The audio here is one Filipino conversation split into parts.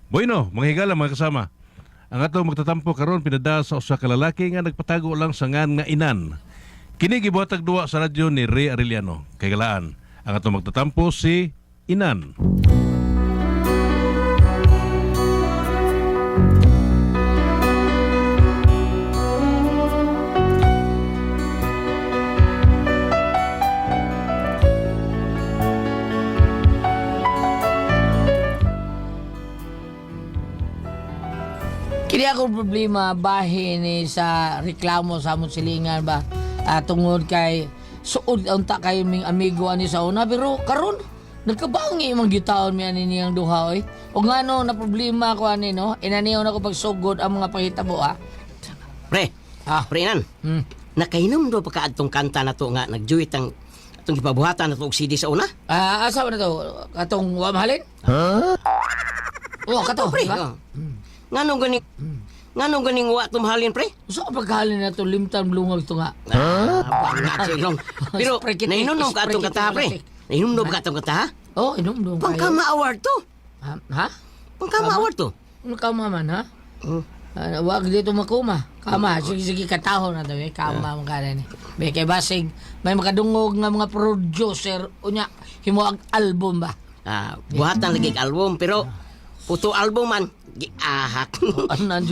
Bueno, mga higala mga kasama. Ang ato magtatampo karon pinada sa usa ka lalaki nga nagpatago lang sa ngan nga inan. Kini gibuhatag duwa sa radyo ni Ray Arellano. Kay galaan, ang ato magtatampo si Inan. Kini akong problema bahin ni sa reklamo sa among silingan ba tungod kay suod unta kay ming amigo ani sa una pero karon nagkabangi imong gitaon mi ani niyang duha oy. O ngano na problema ko ani no inaniyaw na ko pagsugod ang mga panghitabo ha. Pre, pre nan. Hmm. Nakainom do pa ka adtong kanta na to nga nagjuit ang atong gipabuhatan na to og CD sa una? Asa ba na to? Katong wa mahalin? Oh, kato. Pre, Diba? Nganong ganing wa tumahalin pre? Usa ka paghalin na to limtan blungag to nga. Banga silong. Pero Sprekitik, nainom ka atong kata pre. Nainom ka atong kata ha? Oh, inom dong. Pangkama award to. Ha? Pangkama award to. Ano kama man ha? Hmm. Wag dito makuma. Kama, sige katahon na daw eh. Kama man ka rin eh. May kay basig, may makadungog nga mga producer, unya, himuag album ba? Buhatan lagi kag album pero puto album man giahak.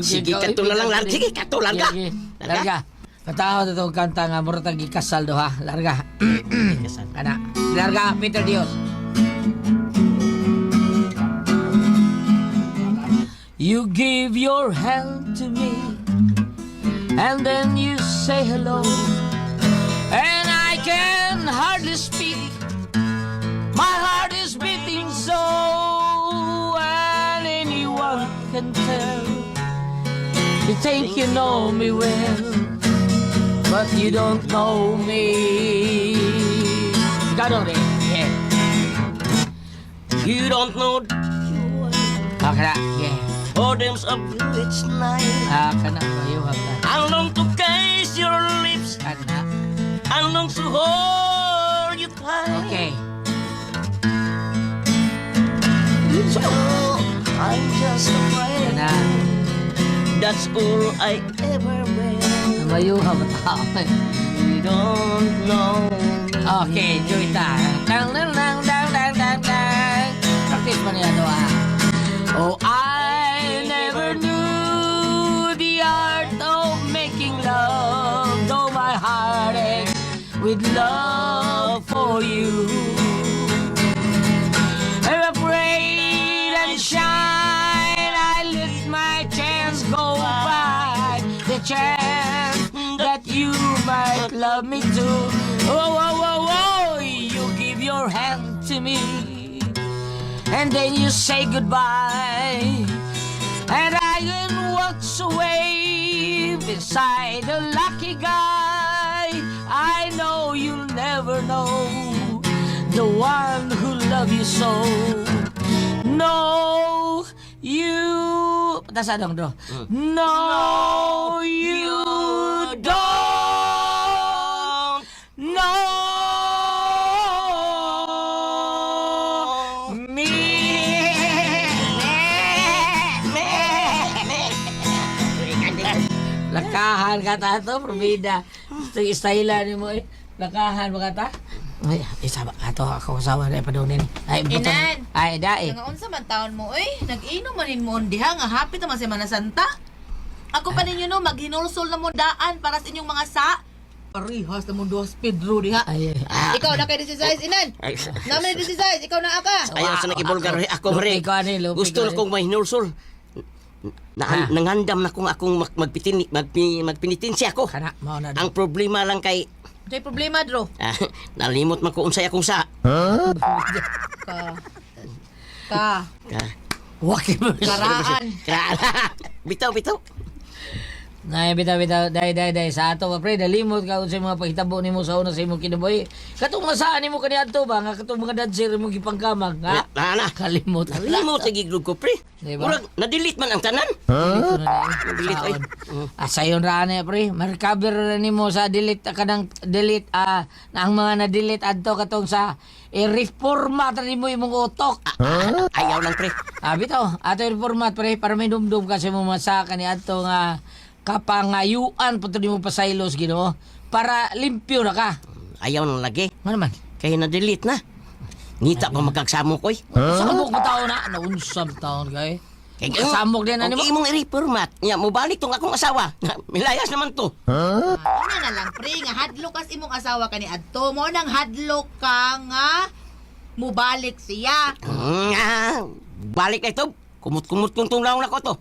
Sige kato na lang lang. Sige kato lang ka. Larga. Katahon na itong kanta nga, muratag ikasal do ha. Larga. Kana. Larga, Peter Dios. You give your hand to me, and then you say hello, and I can hardly speak. My heart is beating so, and anyone can tell. You think you know me well, but you don't know me. Got it? Yeah. You don't know Kana, yeah. audience of each night. Kana, kayo hagdan. I long to kiss your lips. Kana. I long to hold you tight. Okay. So I'm just afraid. Kana. That's all I ever will. Tumayo ha, matao. You don't know me. Okay, enjoy ta. Dang, dang, dang, dang, dang, dang, dang. Practice mo niya to ha. Oh, I never knew the art of making love, though my heart aches with love for you. I'm afraid and shine, I let my chance go by, the chance that you might love me too. Oh, oh, oh, oh, you give your hand to me, and then you say goodbye, and I then walks away beside a lucky guy. I know you'll never know the one who love you so. No, you... Tasa dong, bro. No, you don't know me. Lakahan ka ta to, probida. Style ni mo eh. Lakahan mo ka ta. Ay, isa ba ato ako kasawa na ipadunin. Ay, butang. Inan. Ay, dai. Nga unsa man taon mo nag-inom manin mo diha nga hapit naman si Mana Santa. Ako pa ninyo no maghinulsol na mo daan para sa inyong mga sa parihas na mo dos Pedro diha. Ay, Ikaw na kay 16 Inan. Naman 16, ikaw na aka. Ayaw sa nakibulgar ako Lupi re. ko ani, lupi Gusto ko na kong mahinulsol. Nangandam na kung akong magpinitensya ako. Kana, mao na. Ang problema lang kay May problema dro. nalimot man ko unsay akong sa. Ka. Ka- Waki mo. Karaan. Bitaw. Nay, bitaw. Dai. Sa ato, pre, nalimot ka sa mga paghitabo nimo sa una sa imong kinabuhi. Katong masaan nimo kaniadto ba? Nga katong mga dancer mo gipangkamag, ha? Na. Kalimot. Nalimot lagi group ko pre. Diba? Murag na-delete man ang tanan. Delete ay. Sayon ra na pre, ma-recover ra nimo sa delete kanang delete na ang mga na-delete adto katong sa I-reformat rin mo imong utok. Ayaw lang, pre. Bitaw, ato i-reformat pre, para may dumdum kasi mo masaka ni ato nga kapangayuan punto ni mo pasaylos, Ginoo. Para limpyo na ka. Ayaw lang lagi. Ano man? Kaya na-delete na. Ngita pa magkagsamo ko, Samok mo taon na. Naunsam taon kay. Kaya Samok din na ni mo. Okay mong i-reformat. Nya, mubalik tong akong asawa. Milayas naman to. Ano na lang, pre, nga hadlok kas imong asawa ka ni Adto. Mo nang hadlok ka nga mubalik siya. Balik na ito. Kumut-kumut kong tunglaw na ko to.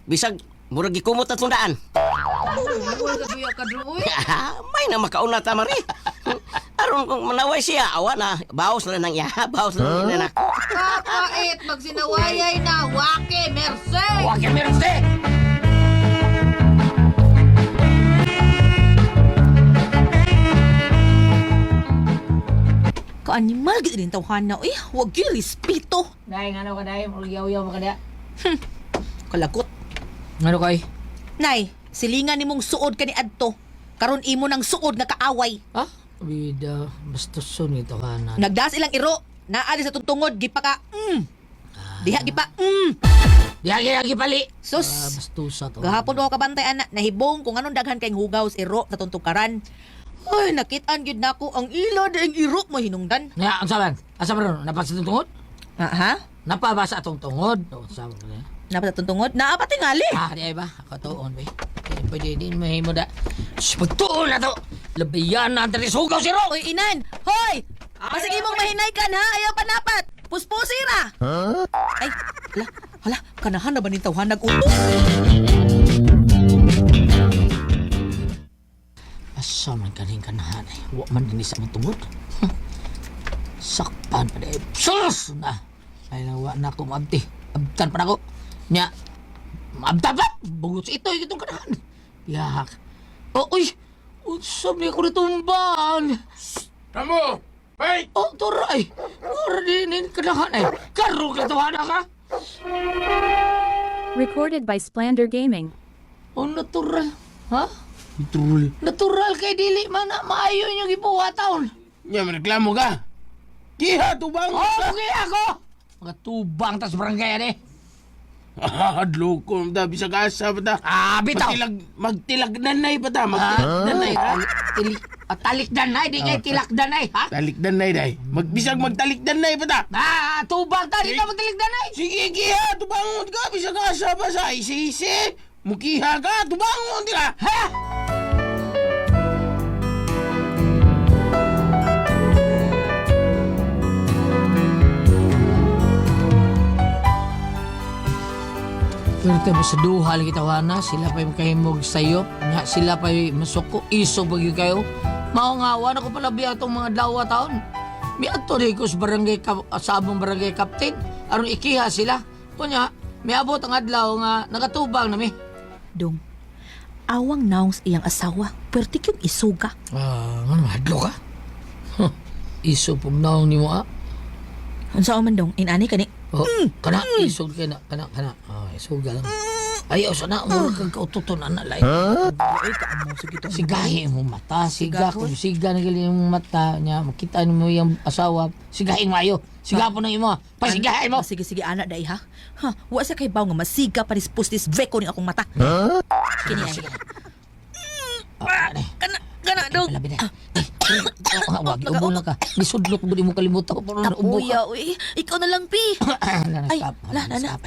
Bisag, murag gikumot at tundaan. Uy, kaguya ka dro, uy. May na makauna tamari. Aron kung manaway siya, awa na. Bawas na nang iya. Bawas na nang ako. Kakait, magsinawayay na. Wake, merse. Wag meron te. Ka-animal, gito din tawhan na. Huwag yung respeto. Dai ngano ka dai, yaw-yaw mo ka da. Kalagot. Ngano kay? Nay, silingan nimong suod ka ni Adto. Karon imo ng suod nga kaaway. Ha? Bida, bastuson ito ka na. Nagdas ilang iro. Naali sa tutungod, gipa ka, Diha, gipa, Yagi pali. Sus. Bastusa to. Gahapon ako kabantay, anak, nahibong kung anong daghan kayong hugaw sa iro sa tuntukaran. Ay, nakitaan gyud nako ang ila daing iro mo hinungdan. Nga, ang saban? Asa ba ron? Napa sa tungod? Ha? Napa ba sa atong tungod? O, saban ka na. Napa sa tuntungod? Naapa tingali. Di ay ba? Ako tuon, ba? Pwede din mahimo da. Pagtuon na to! Labayan na ang taris-hugaw si Ro! Uy, inan! Hoy! Pasig imong mahinay kan ha? Ayaw panapat! Puspusira! Ay, hala, kanahan na ba ni tawhan nag-utos? Asa man kaning kanahan ay. Huwag man din sa mong tungod. Sakpan pa dahil. Sus! Na! Ay nawa na ako maabti. Abtan pa na ako. Nya, maabtan pa! Bugot sa ito, itong kanahan. Yak. Oh, uy! Sabi ako natumbang. Kamu! Wait! Oh, turay! Mura din kanahan ay. Karo ka tuhan ka! Recorded by Splander Gaming. Oh, natural. Ha? Betul. Natural kay dili man na maayo yung ibuhataon. Nya, reklamo ka. Kiha, tubang! Oh, okay ako! Mga tubang tas barangay ani. Hadlo ko, da, bisag asa pa ta. Bitaw! Magtilag nanay pa ta, magtilag nanay. Talik danay, di ngay tilak danay, ha? Talik danay, day. Magbisag magtalik danay pa ta. Tubang ta, di na magtalik danay. Sige, kiha, tubangon ka, bisag asa pa sa isi-isi. Mukiha ka, tubangon ka. Ha? Pero tayo sa duha lagi tawana, sila pa yung kahimog sayop, nga sila pa yung masuko, iso bagyo kayo. Maungawan ako pala biya itong mga dawa taon. May ato rin ko sa barangay, sa among barangay captain, aron ikiha sila. Kunya, may abot ang adlaw nga nagatubang na mi. Dong, awang naong sa iyang asawa. Pwerte yung isuga. Ano, hadlo ka? Iso pong naong ni mo, Ang saan man dong, inani ka ni. Kana, isog ka na, kana. Isog ka lang. Ayaw, sana, mura kang kaututon, anak, lai. Ay, kaamo, sige to. Sigahin mo mata, Siga, kung siga na galing yung mata niya, makita mo yung asawa, sigahin mo ayo. Siga po ng imo, pasigahin mo. Sige, anak, dahi ha. Wa sa kay baw nga masiga panis-pustis veko ni akong mata. Kini ay. Kana dong. Labi na. Wag, ubo lang ka. Nisudlok mo, di mo kalimutan. Ubo ka. Tapuya, uy. Ikaw na lang, pi. Ay, nana.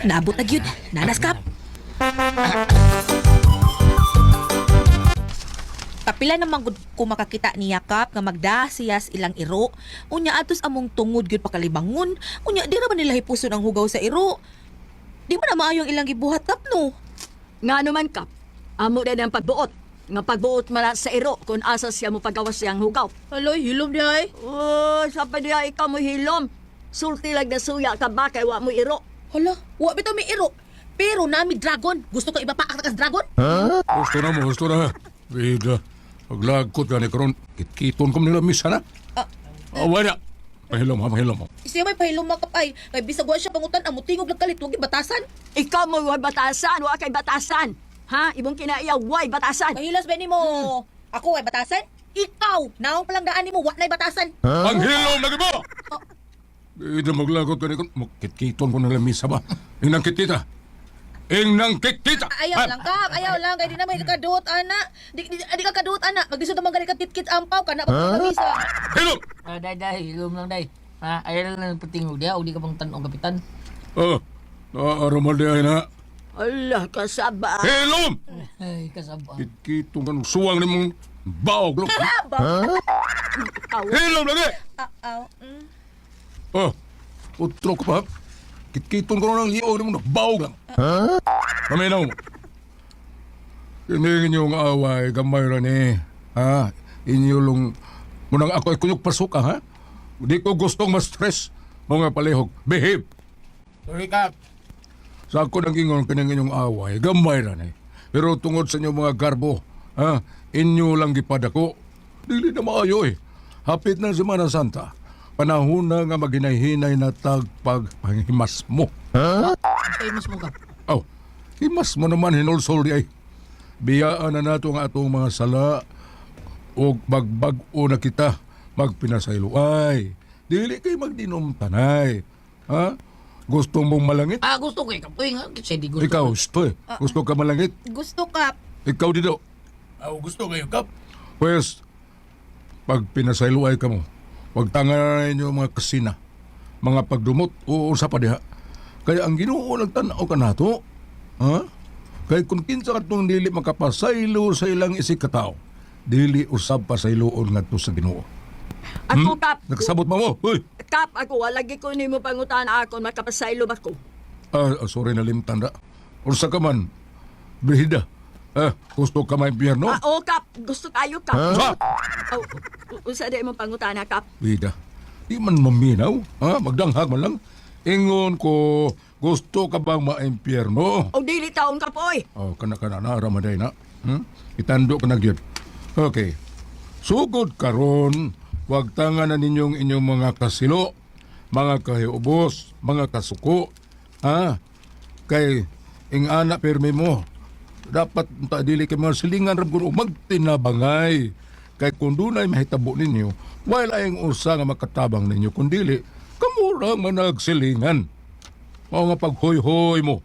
Naabot na gyud. Nanaskap. Kapila naman gud ko makakita ni Yakap nga magdasiyas ilang iro. Unya atos among tungod gyud pakalibangon. Unya di ra ba nila hipuson ang hugaw sa iro? Di ba na maayong ilang gibuhat kap no? Nga naman kap, amo din ang pagbuot. Nga pagbuot mala sa iro kung asa siya mo pagawas siyang hugaw. Aloy, hilom di ay. Oh, sa pa diya ikaw mo hilom. Sulti lang na suya ka ba kay wa mo iro. Hala, wa bitaw may iro. Pero nami dragon. Gusto ko ibapaak na kas dragon? Gusto na. Vida, paglagkot ka ni karon, kitkiton ko nila misa na. Wala. Mahilom mo. Siya may pahilom makap ay. Kay bisag wa siya pangutan amo tingog lang kalit wag batasan. Ikaw mo wa batasan, wa kay batasan. Ha? Ibong kinaiya, way batasan. Mahilas ba ni mo? Ako ay batasan? Ikaw, naong palang daan mo, wa na'y batasan. Ang hilom lagi mo! Ida maglagot ka ni kon. Kitkiton ko ng lamisa ba? Inang kitita. Inang kitita! Ayaw lang, Kap. Ayaw lang. Kaya di na may kakadot, ana. Di ka kadot, ana. Magdisod naman ka kit-kit ampaw ka na pagpapamisa. Hilom! Day, hilom lang, day. Ayaw lang patingog dia, o di ka pang tanong, kapitan. Aramal di ay na. Allah, kasaba. Hilom! Ay, kasaba. Kitkiton ka ng suwang ni mong baog. Hilom lagi! Utro ka pa. Kitkiton ko ng liog ni mong baog lang. Paminaw mo. Hindi inyong away, gamay rin eh. Inyong munang ako ay kunyog pasok ha? Di ko gustong ma-stress. Mga palihog, behave. Sorry, Kap. Sa ako nang ingon kanang inyong away, gamay rin eh. Pero tungod sa inyong mga garbo, inyo lang gipadako. Dili na maayo eh. Hapit na Semana Santa. Panahon na nga maghinay-hinay na tagpaghimas mo. Ay, mas mo, Kap. Himas mo naman hinulsol di ay. Biyaan na nato ang atong mga sala o magbag-o na kita magpinasaylo. Ay, dili kay magdinom tanay. Gusto mong malangit? Gusto ko, Kap. Uy, nga, kasi di gusto. Ikaw, gusto eh. Gusto ka malangit? Gusto, Kap. Ikaw dito. Gusto kayo, Kap. Pues, pag pinasaylo ay ka mo, huwag tangan ninyo mga kasina, mga pagdumot o sa diha. Kaya ang Ginoo nagtanaw ka nato, kaya kung kinsa katong dili makapasaylo sa ilang isig katao, dili usab pasayloon ngadto sa Ginoo. Ako, Kap. Nakasabot mo. Uy. Kap, ako, walagi ko nimo pangutan ako, makapasaylo ba ko? Sorry na limtan da. Unsa ka man, Brihida. Gusto ka may impyerno? Oo, Kap. Gusto kayo, Kap. Usa di mo pangutan Kap. Brihida, di man maminaw. Magdanghag man lang. Ingon ko, gusto ka bang ma-impyerno? O dili taon, Kap, oy. Kana naramaday na. Itando ka na gyud. Okay. Sugod karon, wag tangan na ninyong inyong mga kasilo, mga kahiubos, mga kasuko. Kay ing ana permi mo. Dapat ta dili kay mga silingan rab kuno magtinabangay. Kay kung dunay mahitabo ninyo, while ayong usa nga makatabang ninyo kun dili kamurang managsilingan. Mao nga paghoy-hoy mo.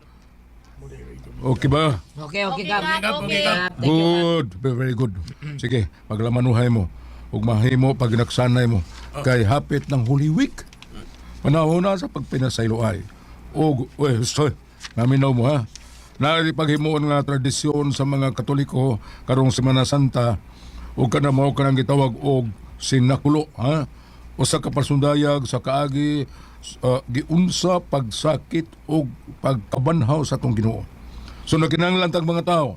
Okay ba? Okay, Kap. Okay, Kap. Good. Very good. Sige, paglamanuhay mo. Ug mahimo pag naksanay mo. Kay hapit ng Holy Week. Panahon na sa pagpinasayloay. Naminaw mo ha. Paghimuon nga tradisyon sa mga Katoliko karong Semana Santa o kana mao kanang gitawag og sinakulo ha. O sa kapasundayag sa kaagi giunsa pagsakit o pagkabanhaw sa atong Ginoo. So nakinahanglan tag mga tao.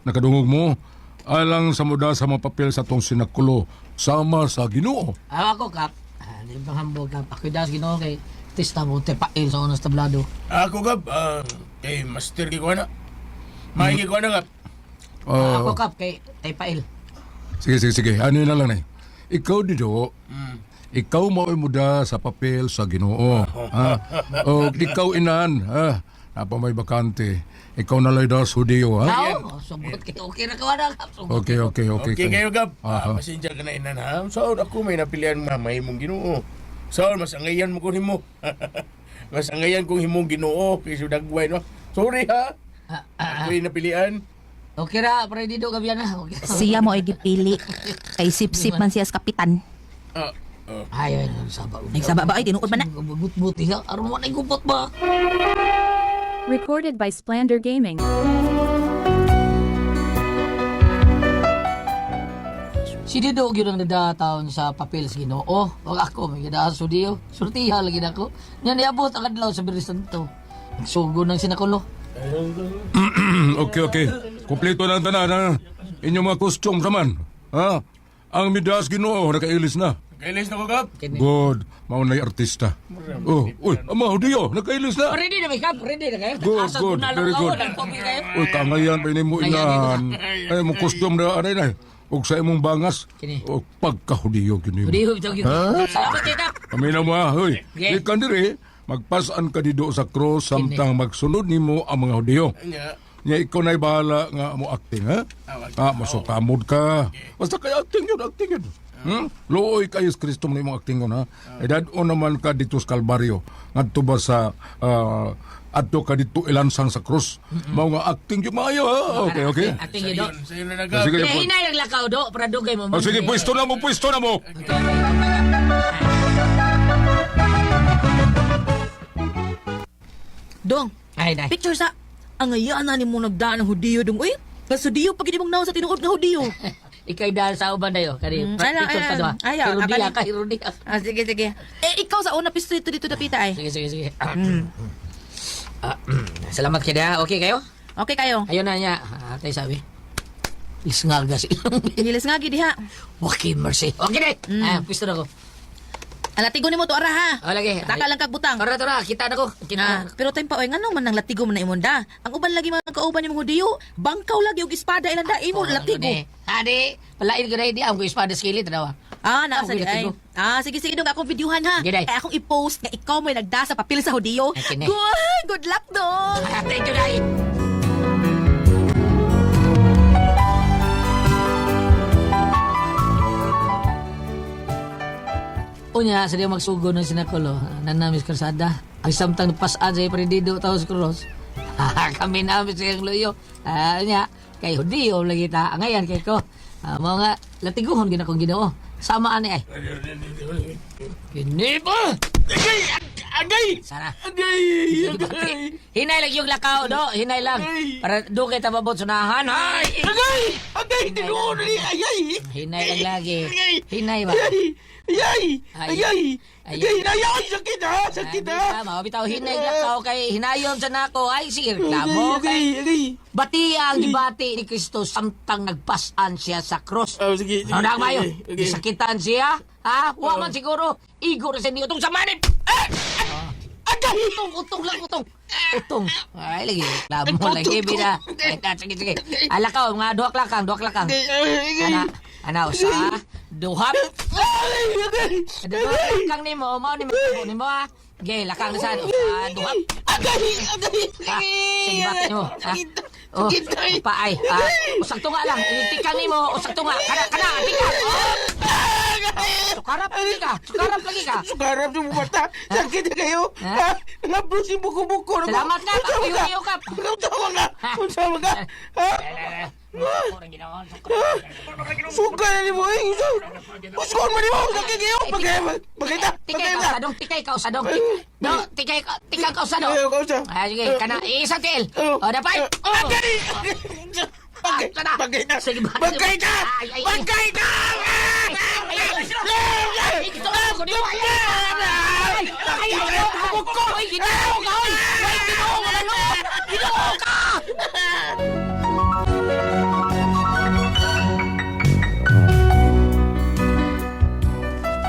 Nakadungog mo alang sa muda sa mga papel sa atong sinakulo sama sa Ginoo. Ako, Kap. Di bang hambog, Kap. Ako das Ginoo kay testa mo te pail sa unas tablado. Ako, Kap. Kay master ko na. Maigi ko na, Kap. Ako, Kap, kay tay pail. Sige. Ano na lang na. Ikaw dito, ikaw mao'y muda sa papel sa Ginoo. O ikaw inan, napa may bakante. Ikaw na lang daw Hudiyo, ha? Subot kay okay ra ka wala, Kap. Okay. Okay kayo, Kap. Pasensya ka na inan, ha? Saon ako may napilian mamay mong Ginoo. Saon, mas angayan mo kung himo. Mas angayan kung himong Ginoo. Kaya sudagway, no? Sorry, ha? Ako'y napilian. Okay ra, pre dito gabi na. Okay. Siya mo ay gipili. Kay sip-sip man siya sa kapitan. Ay, nagsaba. Nagsaba ba ay tinuod man na? Buti ha. Aron mo na gupot ba? Recorded by Splander Gaming. Si Dido gyud ang nadataon sa papel sa Ginoo. Wag ako may gidaan sa Dio. Surtiha lagi nako. Nya niabot ang adlaw sa Biyernes Santo. Nagsugo ng sinakulo. Okay. Kompleto na ang tanan, ha? Inyong mga costume saman. Ang midas Ginoo, nakailis na. Kailis na ko, Kap. Good. Maunay artista. Ama, Hudiyo, nakailis na. Ready na may Kap, ready na kayo. Good. Very good. Kangayan pa mo inahan. Ay, mo costume na, anay na. Huwag sa imong bangas. O pagka-Hudiyo, gini mo. Hudiyo, salamat kayo, Kap. Paminaw mo, ha? Hoy, Okay. ikan diri, magpasaan ka dido sa cross samtang magsunod nimo ang mga Hudiyo. Nya ikaw na'y bahala nga mo acting, ha? Masukamod ka. Basta kay acting yun. Looy kayo sa Kristo mo na imong acting yun, ha? Ay dadon naman ka dito sa Kalbaryo. Ngadto ba sa... adto ka dito ilansang sa krus. Mao nga acting yung maayo, ha? Okay. Acting yun, do. Sa'yo na nagap. Sige, Hinay naglakaw, do. Para dugay mo. sige, pwesto na mo. Dong, Ay, day. picture sa ang ayana ni mo nagdaan ng hudiyo dong. Uy, kasudiyo pag hindi mong naon sa tinuod nga hudiyo. Ikay dahil sa uban dayo. Kani, picture pa doon. ayaw, Hirudia akali- ka, hirudia. Sige. Ikaw sa una pisto dito dapita ay. Sige. Salamat kaya. Okay kayo? Okay kayo. Ayun na niya. Tayo sabi. Isngaga silang. Hilis nga gid diha. Okay, mercy. Okay, day. Pwisto na ko. Alatigo nimo to ara ha. O, lagi. Taka lang kag butang. Tara. Kita na ko. Pero time pa oy ngano man nang latigo man na imonda. Ang uban lagi mga kauban nimong hudiyo, bangkaw lagi og espada ilanda imo latigo. Ade, palain ko na hindi. Ang ko espada skillet. Tanawa. Naasa Ako di ay. latigo. Sige dong akong videohan ha. Sige, day. Kaya akong i-post nga ikaw may nagdasa papel sa hudiyo. Ay, kini. Good luck dong. Thank you, day. Unya, sa diyo magsugo ng sinakulo, nanamis karsada. Ang samtang pasaan sa prendido taos cross. Kami namin sa iyang luyo. Unya, kay Hudiyo lagi ta. Ngayon kay ko. Mga latiguhon gina kong ginoo. Samaan ni ay. Kini ba? Agay! Sana. Agay! Hinay lang yung lakaw, do. Hinay lang. Para do kay tababot sunahan. Ay! Agay! Tinuod ni Agay! Hinay lang lagi. Hinay ba? Ayay! Hinayaan! Sakit ha! Tama, bitaw hinay lakaw kay hinayon sa nako. Ay, sige, reklamo kay Agay! bati ang gibati ni Kristo samtang nagpasan siya sa cross. Sige. Ano na mayo? Gisakitan siya? Ha? Wa man siguro. Igor sa niyo itong samanin. Agay! Utong lang. Utong. Ay, lagi. Reklamo lagi, bida. Sige. Alakaw, mga duwak lakang. Ana, usa. Duhap. Duhap lakang ni mo. Mao ni mo, ha? Okay, lakang na sa duhap. Sige, bati mo. Oh, paay. Usag tunga lang. Initikang ni mo. Usag tunga. Kana, tikang. Sukarap lagi ka. Sukarap sa mata. Sakit na kayo. Labros yung buko-buko. Salamat ka. Pakiyo ka. Unsawa ka. Suka na ni mo. Uskon mo ni mo. Sakit kayo. Pagkita. Tikay ka usadong. Tikay ka usadong. Sige, kana. Isang tiil. O, dapat. Bagay na! Sige, Bagay ka! Bagay ka!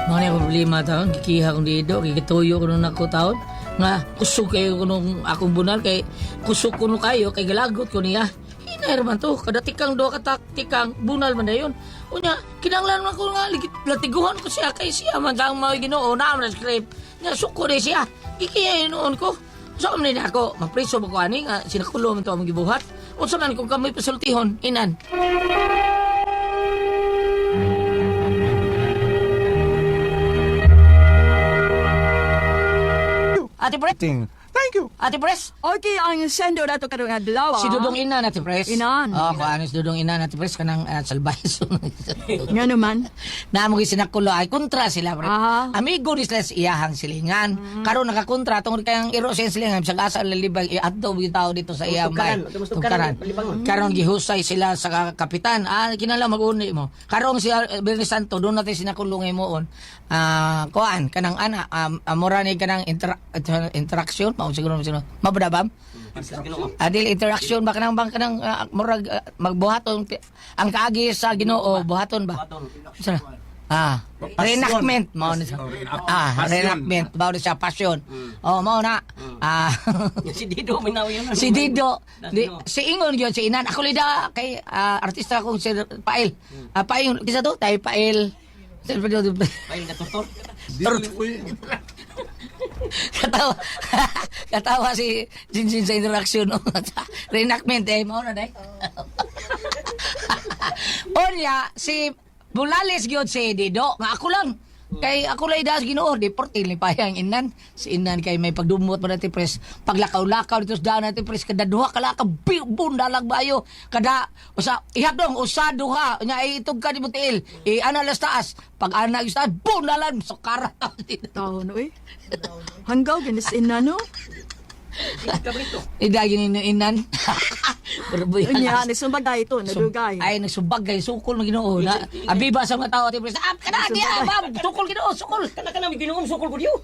Mga problema taon, kikiha kong dito, kikituyo ko nung ako taon. Nga, kusok kayo ko nung akong bunal, kay kusok ko nung kayo, kay galagot ko niya. Hinay naman to, kada tikang do kataktikang bunal man na yun. Unya, kinanglan man ko nga, latiguhan ko siya, kay siya man kang mga ginoo, naman na script. Nga, suko rin siya, kikiyain noon ko. So, amin na ako, mapriso ba ko ani, nga, sinakulo man to ang gibuhat. O sa kung kami pasultihon, inan. Ate Pres? Thank you. Ate Pres? Okay, ang sendo na to karong adlaw. Si Dudong Ina, Ate Pres. Inan. Oo, kung ano si Dudong Ina, Ate Pres, kanang salbayso. Nga naman. Naamog sinakulo ay kontra sila, pre. Aha. Amigo ni sila sa iyahang silingan. Karon nakakontra tungod kayang iro sa silingan bisag asa lalibag iadto bi tao dito sa iyang bay. Tugkaran. Karon gihusay sila sa kapitan. Kinala mag-uni mo. Karon si Bernie Santo doon natin sinakulong moon. Kuan kanang ana amora ni kanang interaction mao siguro mabudabam. Adil interaction ba kanang murag magbuhaton ang kaagi sa Ginoo buhaton ba? Reenactment mao ni reenactment mao ni siya passion. Mao na. Si Dido minaw yun. Si Dido, si Ingon yun, si Inan. Ako lida kay artista kong si Pail. Pail, kisa to? Tayo Pail. Pail ka tutor. Katawa. Katawa si Jinjin sa interaction. No? Reenactment eh. Mauna na Onya, si Bulalis gyud si Dido. Nga ako lang. Kay ako lang idas Ginoo, deportil ni payang inan. Si inan kay may pagdumot pa natin pres. Paglakaw-lakaw dito sa daan natin pres kada duha kala ka bundalag bayo. Kada usa ihadong usa duha nya itog ka di butiil. Ana las taas. Pag ana gyud taas bundalan so karat. Tao no eh. Hanggaw ginis ina no. Idagin ni inan. Berboy. Nya ni sumbagay ito, nadugay. Ay nagsubagay sukol ng Ginoo na. Abiba sa mga tao tipres. Kana diya bab sukol Ginoo sukol. Kana Ginoong sukol ko diyo.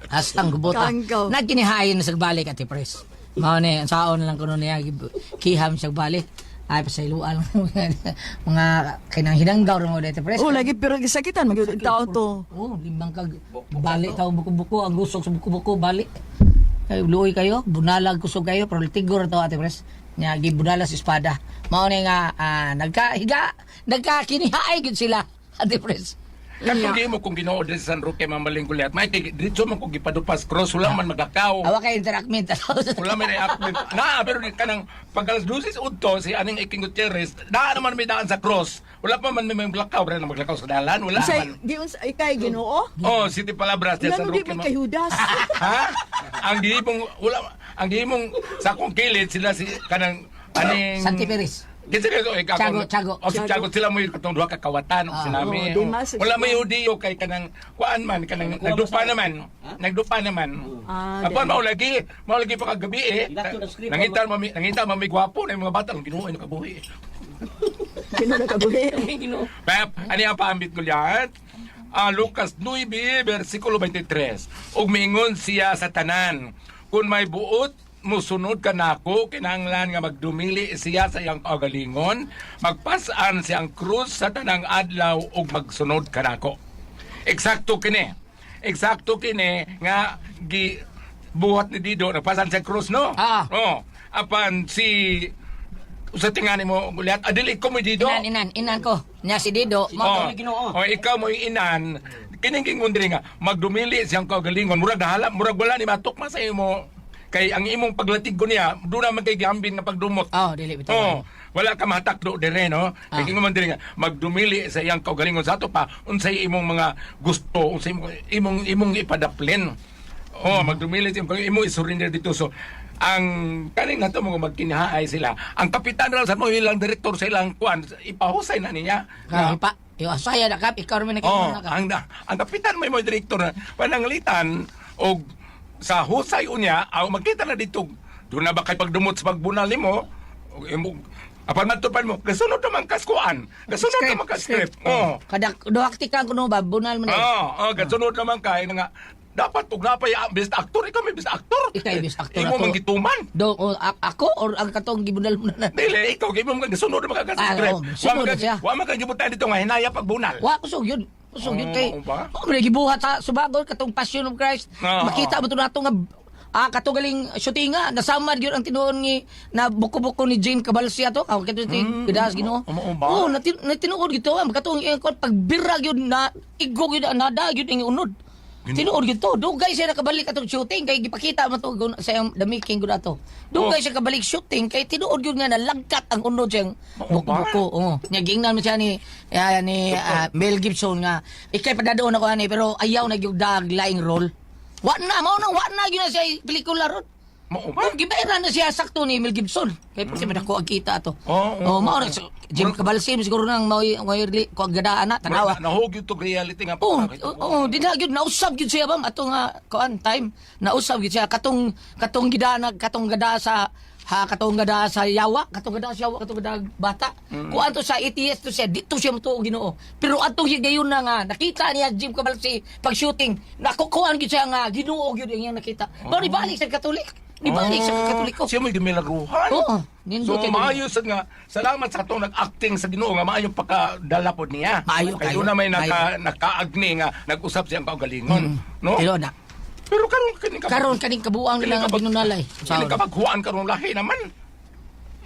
Astang gubota. Kanggaw. Nagkinihayin sa balik at tipres. Mao ni saon lang kuno niya kiham sa balik. Ay pasayloan mga kinang hinanggaw mo dito tipres. Oh, lagi pero gisakitan magyud tao to. Oh, limbang kag balik tao buko-buko ang gusok sa buko-buko balik. Kay luoy kayo, bunalag kusog kayo, pero tigor to ate pres. Nya gibunala sa espada. Mao ni nga nagkakinihaay gid sila ate pres. Katong di mo kung Ginoo din sa San Roque mamaling kuliat. May dito man kung gipadupas cross wala man magakaw. Awa kay interactment. Wala may reaction. Na pero di kanang pagkalas dusis udto si aning Iking Gutierrez, na naman may daan sa cross. Wala pa man may maglakaw rin maglakaw sa dalan, wala Say, man. di uns ikay Ginoo. Oh, City Palabras din sa Lalo di Roque. man kay Judas. Ha? Ang gihimong wala ang gihimong sa kong kilid sila si kanang aning Santi Perez. Kasi nito eh Tiago. O si Tiago sila mo yung katong duha ka kawatan o sinami. Oh, Dimas, Wala may udiyo kay kanang kuan man kanang nagdupa naman. Nagdupa naman. Apan mao lagi pa kagabi eh. Nangita mo may gwapo na yung mga bata ng Ginoo ay nakabuhi. Ginoo nakabuhi. Pep, ani ang paambit ko yan? Lucas 9, versikulo 23. Ug mingon siya sa tanan, kung may buot musunod ka nako, kinahanglan nga magdumili siya sa iyang kaugalingon, magpasan siyang krus sa tanang adlaw ug magsunod ka nako. Eksakto kini nga buhat ni Dido nagpasan siya krus no? Oh, apan si sa tingani mo guliat adili ko mo Dido. Inan ko. Nya si Dido, mo Ginoo. Oh, ikaw mo inan kining gingon diri nga magdumili siyang kaugalingon, murag dahalam, murag wala ni matukma sa imo. Kay ang imong paglatig ko niya, doon naman kay gihambin nga pagdumot. Oh, dili bitaw. Oh, wala ka matakdo dire no. Kay kingon man dire nga magdumili sa iyang kaugalingon sa ato pa unsay imong mga gusto, unsay imong ipadaplin. Oh, magdumili sa imong isurrender dito. So ang kaning nato mga magkinahay sila. Ang kapitan ra sa mo ilang direktor sa ilang kuan ipahusay na niya. Pa, yo saya na kap ikaw man Ang kapitan mo direktor na pananglitan og sa husay unya, magkita na dito, doon na ba kay pagdumot sa pagbunal nimo? Apan matupan mo, kasunod naman kaskuan. Kasunod naman ka script. Oh. Kada duhakti ka kuno ba bunal man. Kasunod naman kay nga dapat ug napay best actor ikaw may best actor. Ikay best actor Imo man gituman. Ako or ang katong gibunal mo na. Dili ikaw gimo man kasunod naman ka script. Wa man ka gibutan dito nga hinaya pagbunal. Wa kusog yun. Kusog yun kay. Mo gibuhat sa subagol katong Passion of Christ. Makita mo to nato nga katong galing shooting nga nasamad gyud ang tinuon ni na buko-buko ni Jane Cabalcia to. Kato gadas Ginoo. Oh, natinuod gito ang katong pagbira gyud na igog gyud nada gyud ing unod. Tinuod gito. Dugay siya nakabalik atong shooting kay gipakita mo to sa the making gud ato. Dugay siya kabalik shooting kay tinuod gyud nga nalagkat ang unod siyang buko-buko. Nya gingnan mo siya ni Mel Gibson nga ikay padadoon ako ani pero ayaw na gyud dag laing role. Wa na gyud na siya pelikula ron. Gibayran na siya sakto ni Mel Gibson. Kay pati madako ang kita ato. Mao na Jim Cabalsim siguro nang moy ko gada ana tanawa. Nahog to reality nga di na gyud nausab gyud siya bam ato nga kuan time. Nausab gyud siya katong gidana katong gada sa yawa, katong gada bata. Kuan to sa ETS to siya dito siya mo Ginoo. Pero atong higayon na nga nakita niya Jim Cabalsi pag shooting nakukuan gyud siya nga Ginoo gyud iyang nakita. Pero ibalik sa Katolik. Ibalik sa Katoliko. Siya may milagruhan. Oo. So maayos nga. Salamat sa katong nag-acting sa Ginoo nga maayong pakadala pod niya. Maayo kay doon na may nakaagni nga nag-usap siyang kaugalingon. No? Pero na. Pero karon kaning kabuang nila nga binunalay. Kini kabaghuan karon lahi naman.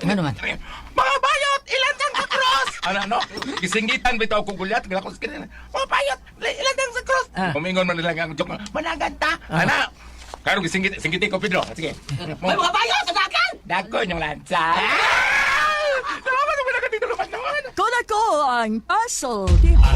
Ano naman? Mga bayot, ilan sa cross? Ano? Gisinggitan bitaw ko gulyat, gila ko sa kanila. Mga bayot, ilan sa cross? Umingon man nila nga ang joke. Managanta. Ana, Karong singgiti ko, Pedro. Sige. May mga bayo sa dakan! Dako yung lansa. Salamat, wala ka dito lumat naman. Kung ako ang puzzle, di ba?